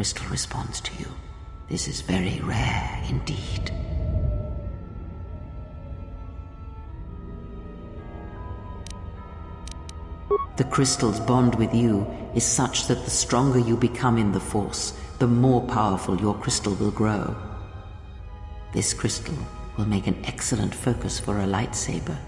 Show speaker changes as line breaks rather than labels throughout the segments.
crystal responds to you. This is very rare indeed. The crystal's bond with you is such that the stronger you become in the Force, the more powerful your crystal will grow. This crystal will make an excellent focus for a lightsaber.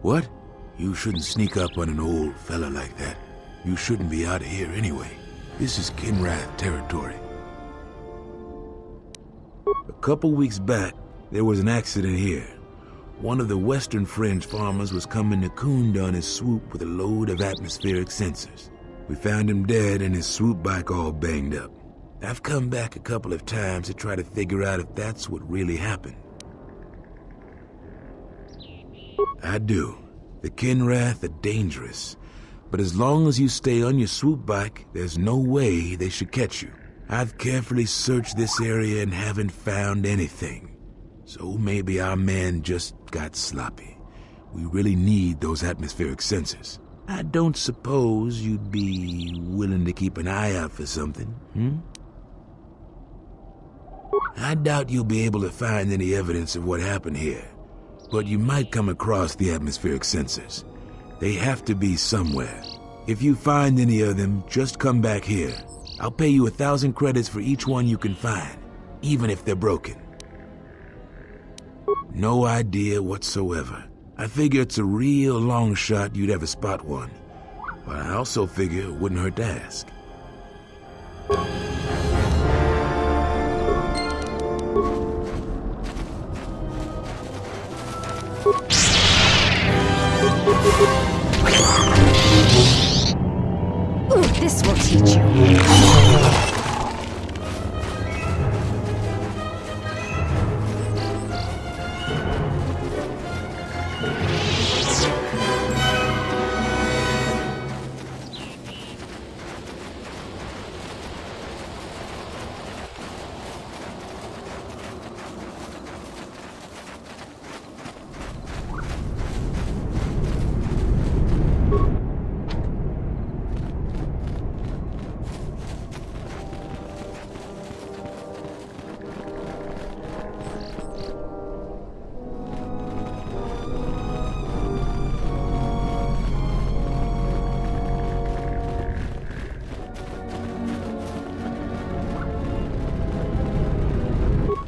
What? You shouldn't sneak up on an old fella like that. You shouldn't be out of here anyway. This is Kinrath territory. A couple weeks back, there was an accident here. One of the Western Fringe farmers was coming to Coon on his swoop with a load of atmospheric sensors. We found him dead and his swoop bike all banged up. I've come back a couple of times to try to figure out if that's what really happened. I do. The Kinrath are dangerous, but as long as you stay on your swoop bike, there's no way they should catch you. I've carefully searched this area and haven't found anything. So maybe our man just got sloppy. We really need those atmospheric sensors. I don't suppose you'd be willing to keep an eye out for something, I doubt you'll be able to find any evidence of what happened here, but you might come across the atmospheric sensors. They have to be somewhere. If you find any of them, just come back here. I'll pay you 1,000 credits for each one you can find. even if they're broken. No idea whatsoever. I figure it's a real long shot you'd ever spot one. But I also figure it wouldn't hurt to ask.
Ooh, this will teach you.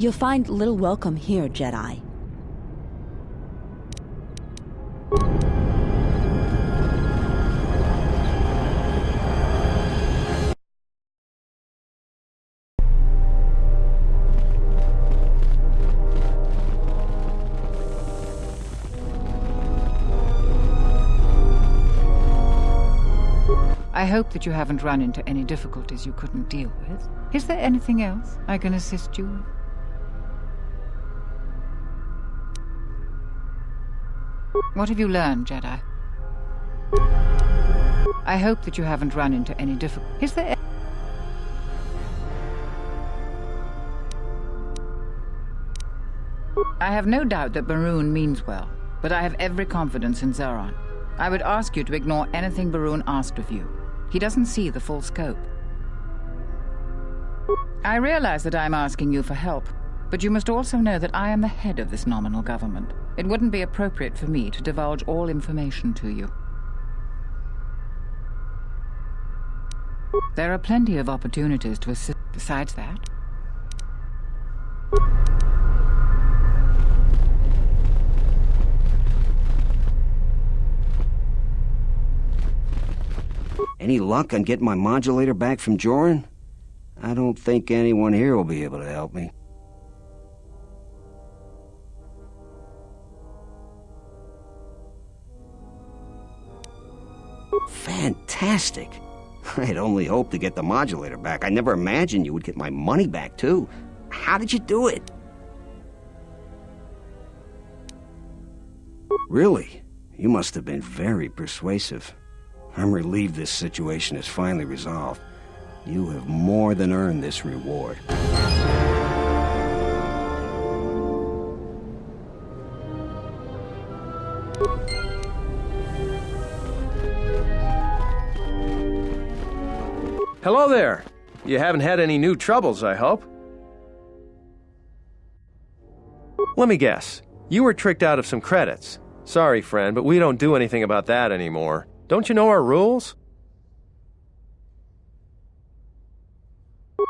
You'll find little welcome here, Jedi.
I hope that you haven't run into any difficulties you couldn't deal with. Is there anything else I can assist you with? What have you learned, Jedi? I hope that you haven't run into any difficulties. Is there... I have no doubt that Barun means well, but I have every confidence in Zeron. I would ask you to ignore anything Barun asked of you. He doesn't see the full scope. I realize that I'm asking you for help, but you must also know that I am the head of this nominal government. It wouldn't be appropriate for me to divulge all information to you. There are plenty of opportunities to assist besides that.
Any luck on getting my modulator back from Joran? I don't think anyone here will be able to help me. Fantastic! I'd only hoped to get the modulator back. I never imagined you would get my money back, too. How did you do it? Really? You must have been very persuasive. I'm relieved this situation is finally resolved. You have more than earned this reward.
Hello there. You haven't had any new troubles, I hope? Let me guess. You were tricked out of some credits. Sorry, friend, but we don't do anything about that anymore. Don't you know our rules?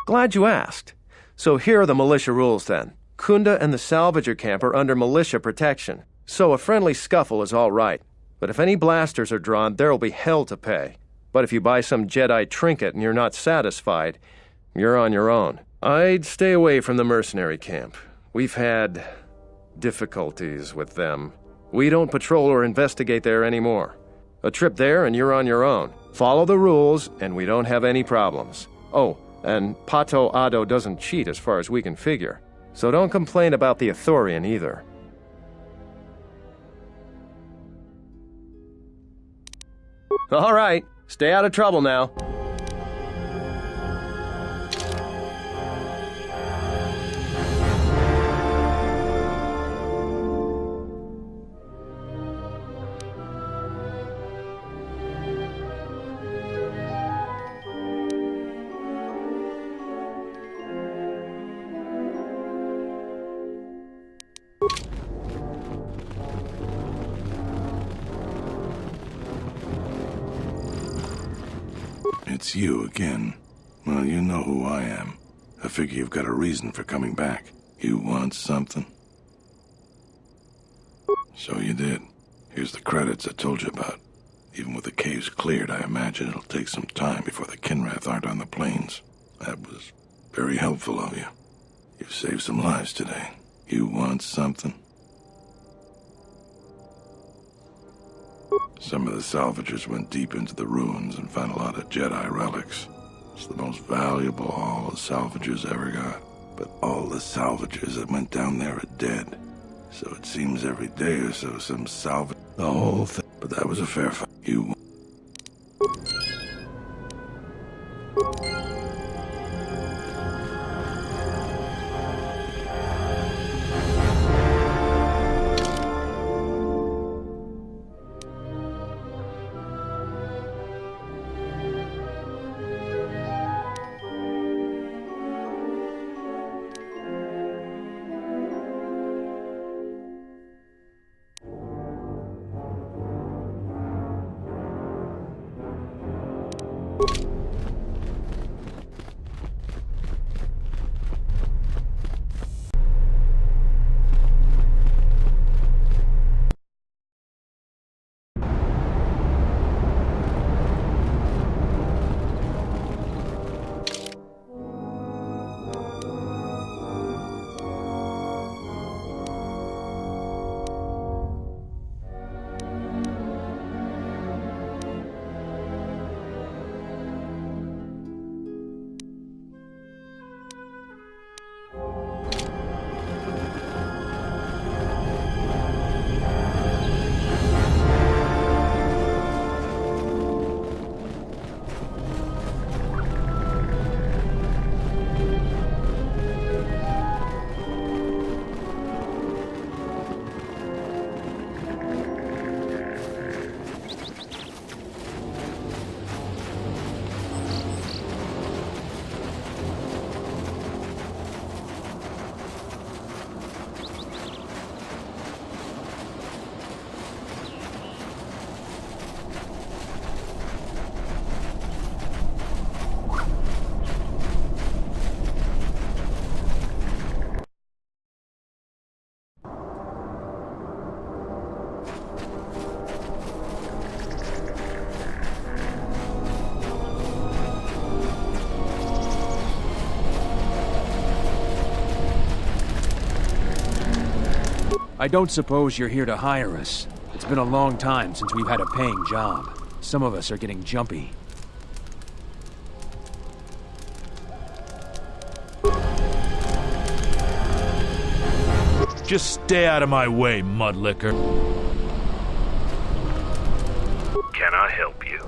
Glad you asked. So here are the militia rules then. Kunda and the salvager camp are under militia protection, so a friendly scuffle is all right. But if any blasters are drawn, there'll be hell to pay. But if you buy some Jedi trinket and you're not satisfied, you're on your own. I'd stay away from the mercenary camp. We've had difficulties with them. We don't patrol or investigate there anymore. A trip there and you're on your own. Follow the rules and we don't have any problems. Oh, and Pt.42 doesn't cheat as far as we can figure. So don't complain about the Ithorian either. All right, stay out of trouble now.
It's you again. Well, you know who I am. I figure you've got a reason for coming back. You want something? So you did. Here's the credits I told you about. Even with the caves cleared, I imagine it'll take some time before the Kinrath aren't on the plains. That was very helpful of you. You've saved some lives today. You want something? Some of the salvagers went deep into the ruins and found a lot of Jedi relics. It's the most valuable haul the salvagers ever got. But all the salvagers that went down there are dead. So it seems every day or so some salvage the whole thing. But that was a fair fight. You...
I don't suppose you're here to hire us. It's been a long time since we've had a paying job. Some of us are getting jumpy.
Just stay out of my way, mudlicker.
Can I help you?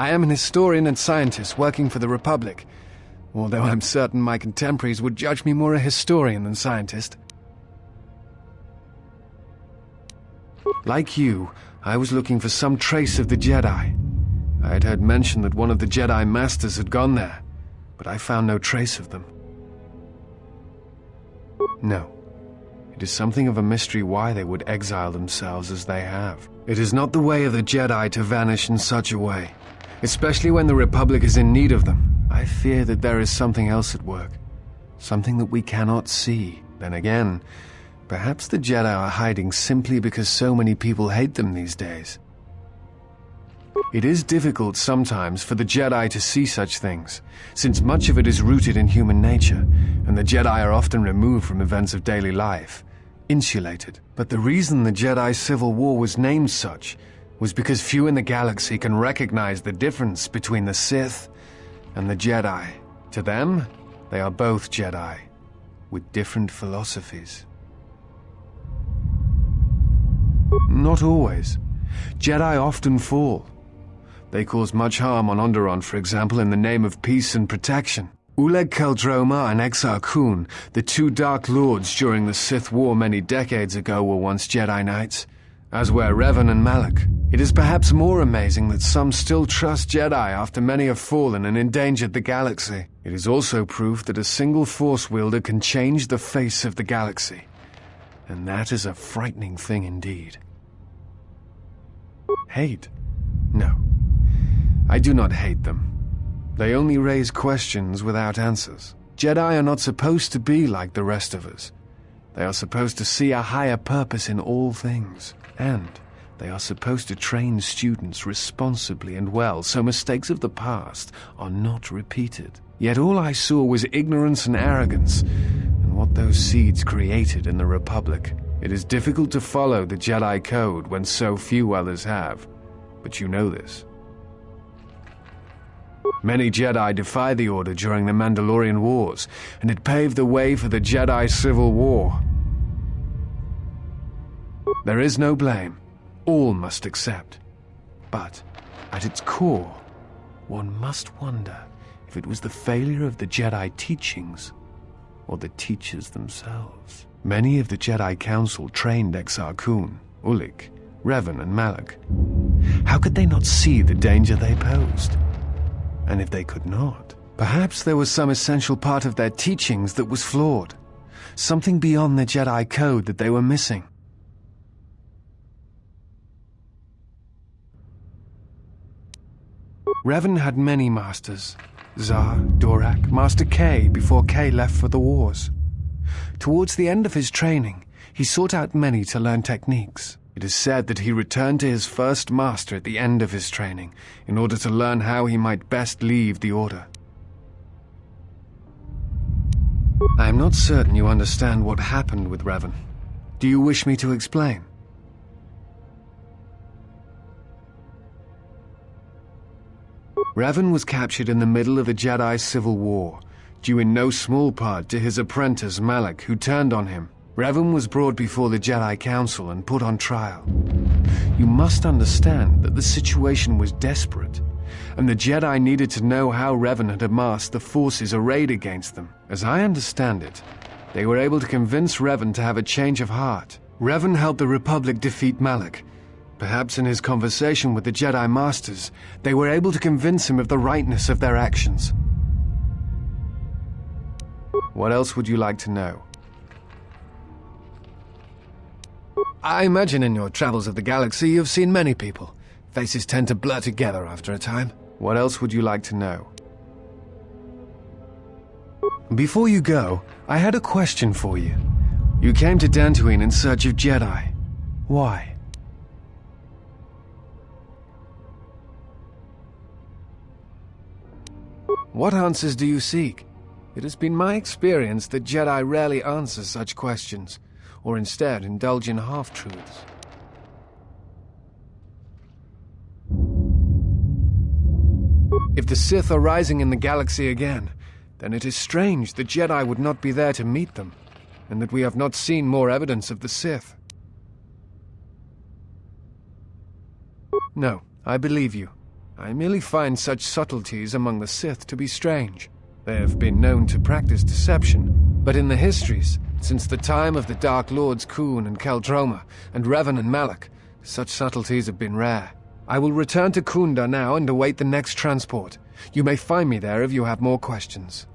I am an historian and scientist working for the Republic, although I'm certain my contemporaries would judge me more a historian than scientist. Like you, I was looking for some trace of the Jedi. I had heard mention that one of the Jedi Masters had gone there, but I found no trace of them. No. It is something of a mystery why they would exile themselves as they have. It is not the way of the Jedi to vanish in such a way, especially when the Republic is in need of them. I fear that there is something else at work, something that we cannot see. Then again, perhaps the Jedi are hiding simply because so many people hate them these days. It is difficult sometimes for the Jedi to see such things, since much of it is rooted in human nature, and the Jedi are often removed from events of daily life, insulated. But the reason the Jedi Civil War was named such was because few in the galaxy can recognize the difference between the Sith and the Jedi. To them, they are both Jedi, with different philosophies. Not always. Jedi often fall. They cause much harm on Onderon, for example, in the name of peace and protection. Uleg Keldroma and Exar Kun, the two Dark Lords during the Sith War many decades ago, were once Jedi Knights, as were Revan and Malak. It is perhaps more amazing that some still trust Jedi after many have fallen and endangered the galaxy. It is also proof that a single Force wielder can change the face of the galaxy. And that is a frightening thing indeed. Hate? No. I do not hate them. They only raise questions without answers. Jedi are not supposed to be like the rest of us. They are supposed to see a higher purpose in all things. And they are supposed to train students responsibly and well, so mistakes of the past are not repeated. Yet all I saw was ignorance and arrogance, and what those seeds created in the Republic. It is difficult to follow the Jedi Code when so few others have, but you know this. Many Jedi defied the Order during the Mandalorian Wars, and it paved the way for the Jedi Civil War. There is no blame. All must accept. But, at its core, one must wonder if it was the failure of the Jedi teachings or the teachers themselves. Many of the Jedi Council trained Exar Kun, Ulik, Revan, and Malak. How could they not see the danger they posed? And if they could not, perhaps there was some essential part of their teachings that was flawed. Something beyond the Jedi Code that they were missing. Revan had many masters. Zar, Dorak, Master K before K left for the wars. Towards the end of his training, he sought out many to learn techniques. It is said that he returned to his first master at the end of his training in order to learn how he might best leave the Order. I am not certain you understand what happened with Revan. Do you wish me to explain? Revan was captured in the middle of the Jedi Civil War, due in no small part to his apprentice Malak, who turned on him. Revan was brought before the Jedi Council and put on trial. You must understand that the situation was desperate, and the Jedi needed to know how Revan had amassed the forces arrayed against them. As I understand it, they were able to convince Revan to have a change of heart. Revan helped the Republic defeat Malak. Perhaps in his conversation with the Jedi Masters, they were able to convince him of the rightness of their actions. What else would you like to know? I imagine in your travels of the galaxy you've seen many people. Faces tend to blur together after a time. What else would you like to know? Before you go, I had a question for you. You came to Dantooine in search of Jedi. Why? What answers do you seek? It has been my experience that Jedi rarely answer such questions, or instead indulge in half-truths. If the Sith are rising in the galaxy again, then it is strange the Jedi would not be there to meet them, and that we have not seen more evidence of the Sith. No, I believe you. I merely find such subtleties among the Sith to be strange. They have been known to practice deception, but in the histories, since the time of the Dark Lords Khoon and Keldroma, and Revan and Malak, such subtleties have been rare. I will return to Kunda now and await the next transport. You may find me there if you have more questions.